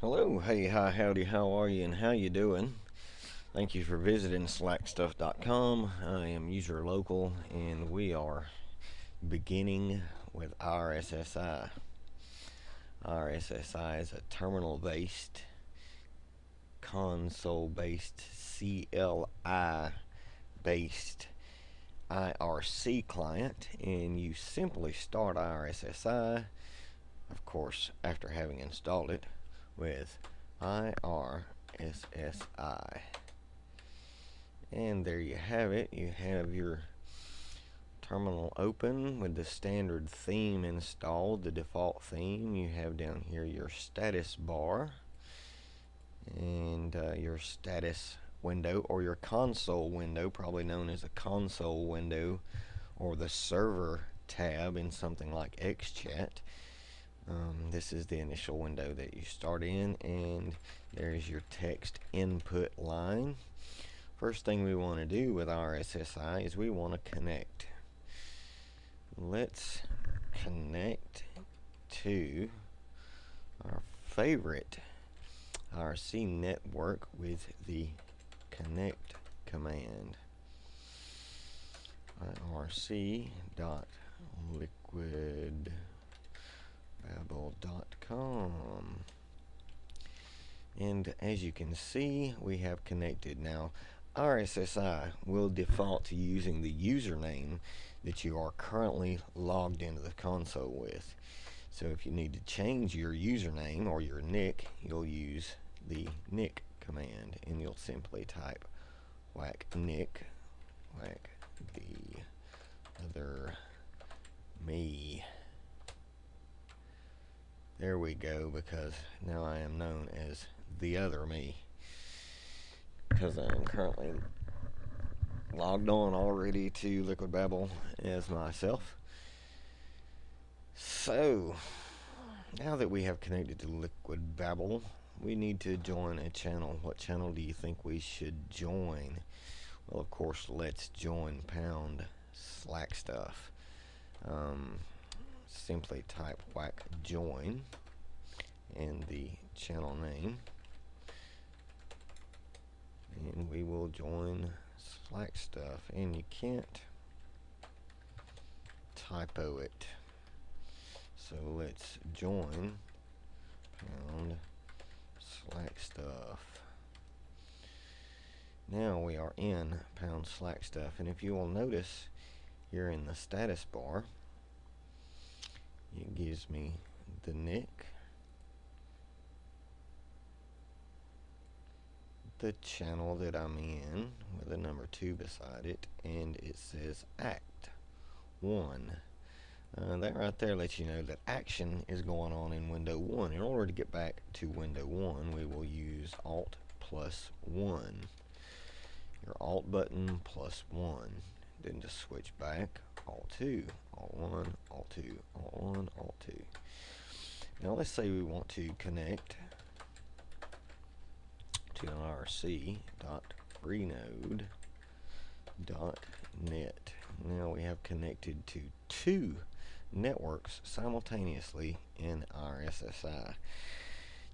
Hello, hey, hi, howdy, how are you, and how you doing? Thank you for visiting slackstuff.com. I am user local, and we are beginning with RSSI. RSSI is a terminal-based, console-based, CLI-based IRC client, and you simply start IRSSI, of course, after having installed it, with IRSSI. And there you have it. You have your terminal open with the standard theme installed, the default theme. You have down here your status bar and your status window, or your console window, probably known as a console window, or the server tab in something like XChat. This is the initial window that you start in, and there's your text input line. First thing we want to do with RSSI is we want to connect. Let's connect to our favorite IRC network with the connect command. irc.liquidbabble.com. And as you can see, we have connected. Now, RSSI will default to using the username that you are currently logged into the console with. So if you need to change your username or your nick, you'll use the nick command, and you'll simply type whack nick, whack the other me. There we go, because now I am known as the other me, because I am currently logged on already to Liquid Babble as myself. So now that we have connected to Liquid Babble, we need to join a channel. What channel do you think we should join? Well, of course, let's join pound slack stuff. Simply type whack join and the channel name, and we will join Slack stuff. And you can't typo it, so let's join pound Slack stuff. Now we are in pound Slack stuff, and if you will notice here in the status bar, it gives me the nick, the channel that I'm in with a number 2 beside it, and it says Act 1. That right there lets you know that action is going on in window 1. In order to get back to window 1, we will use Alt plus 1. Your Alt button plus 1. Then to switch back, Alt 2, Alt 1, Alt 2, Alt 1, Alt 2. Now let's say we want to connect to rc.freenode.net. Now we have connected to 2 networks simultaneously in RSSI.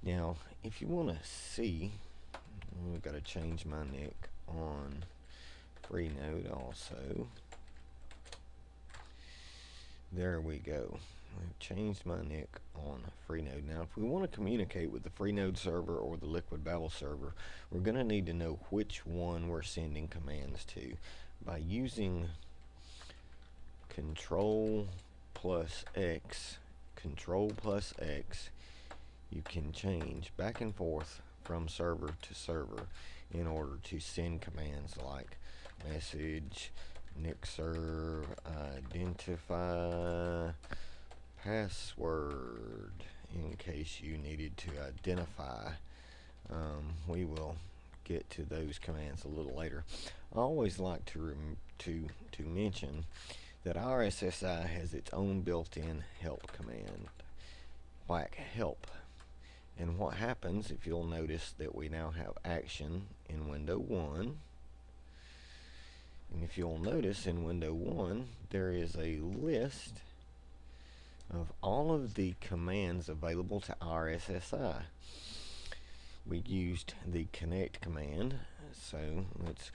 Now, if you want to see, we've got to change my nick on Freenode also. There we go. I've changed my nick on Freenode. Now, if we want to communicate with the Freenode server or the Liquid Babble server, we're going to need to know which one we're sending commands to. By using Control plus X, you can change back and forth from server to server in order to send commands like message, nickserv, identify, password, in case you needed to identify. We will get to those commands a little later. I always like to mention that RSSI has its own built-in help command, whack help. And what happens, if you'll notice that we now have action in window 1, and if you'll notice in window 1 there is a list of all of the commands available to RSSI. we used the connect command, so let's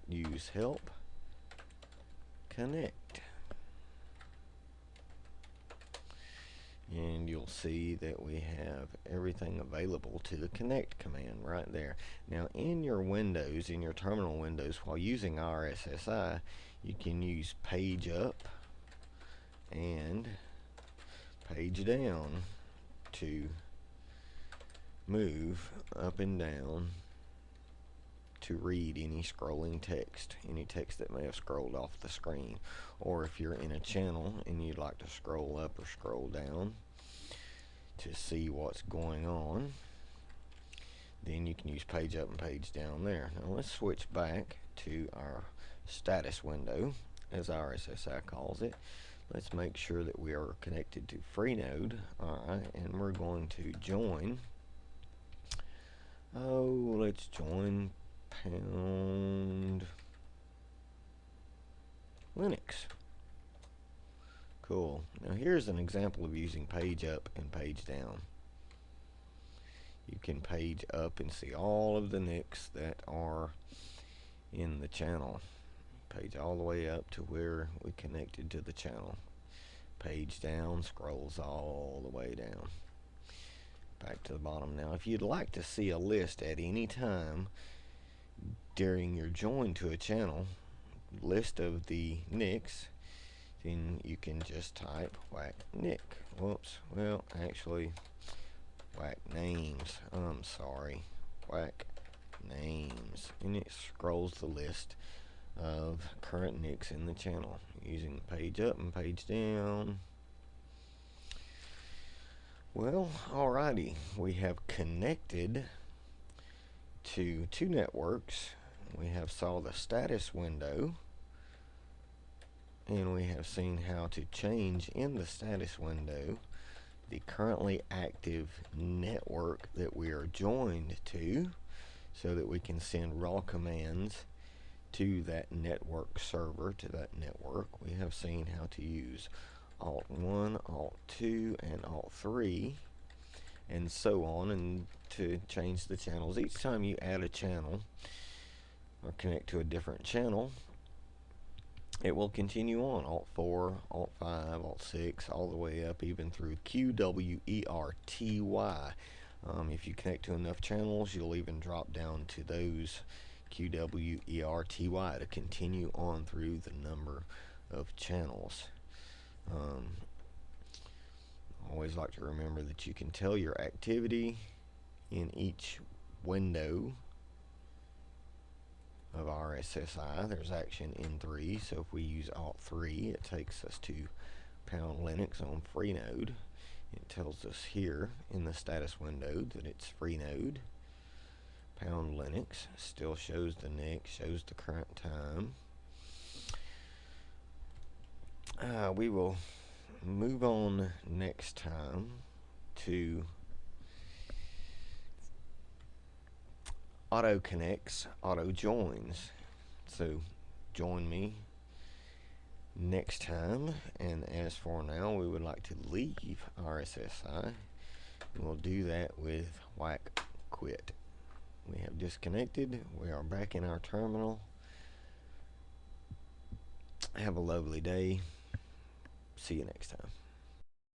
use help connect, and you'll see that we have everything available to the connect command right there. Now in your windows, in your terminal windows, while using RSSI, you can use page up and page down to move up and down to read any scrolling text, any text that may have scrolled off the screen. Or if you're in a channel and you'd like to scroll up or scroll down to see what's going on, then you can use page up and page down there. Now let's switch back to our status window, as RSSI calls it. Let's make sure that we are connected to Freenode. Alright, and we're going to join. Let's join pound Linux. Cool. Now here's an example of using page up and page down. You can page up and see all of the nicks that are in the channel. Page all the way up to where we connected to the channel. Page down scrolls all the way down. Back to the bottom. Now if you'd like to see a list at any time during your join to a channel, list of the nicks, then you can just type whack nick. Whoops, well actually whack names, I'm sorry, whack names, and it scrolls the list of current nicks in the channel using page up and page down. Well, alrighty, we have connected to two networks. We have saw the status window, and we have seen how to change in the status window the currently active network that we are joined to, so that we can send raw commands to that network server, to that network. We have seen how to use Alt 1, Alt 2, and Alt 3, and so on, and to change the channels. Each time you add a channel or connect to a different channel, it will continue on Alt 4, Alt 5, Alt 6, all the way up even through QWERTY. If you connect to enough channels, you'll even drop down to those QWERTY to continue on through the number of channels. Always like to remember that you can tell your activity in each window of RSSI. There's action in 3, so if we use Alt 3, it takes us to pound Linux on Freenode. It tells us here in the status window that it's Freenode. Pound Linux still shows the nick, shows the current time. We will move on next time to auto connects, auto joins. So join me next time, and as for now, we would like to leave RSSI. We'll do that with whack quit. We have disconnected. We are back in our terminal. Have a lovely day. See you next time.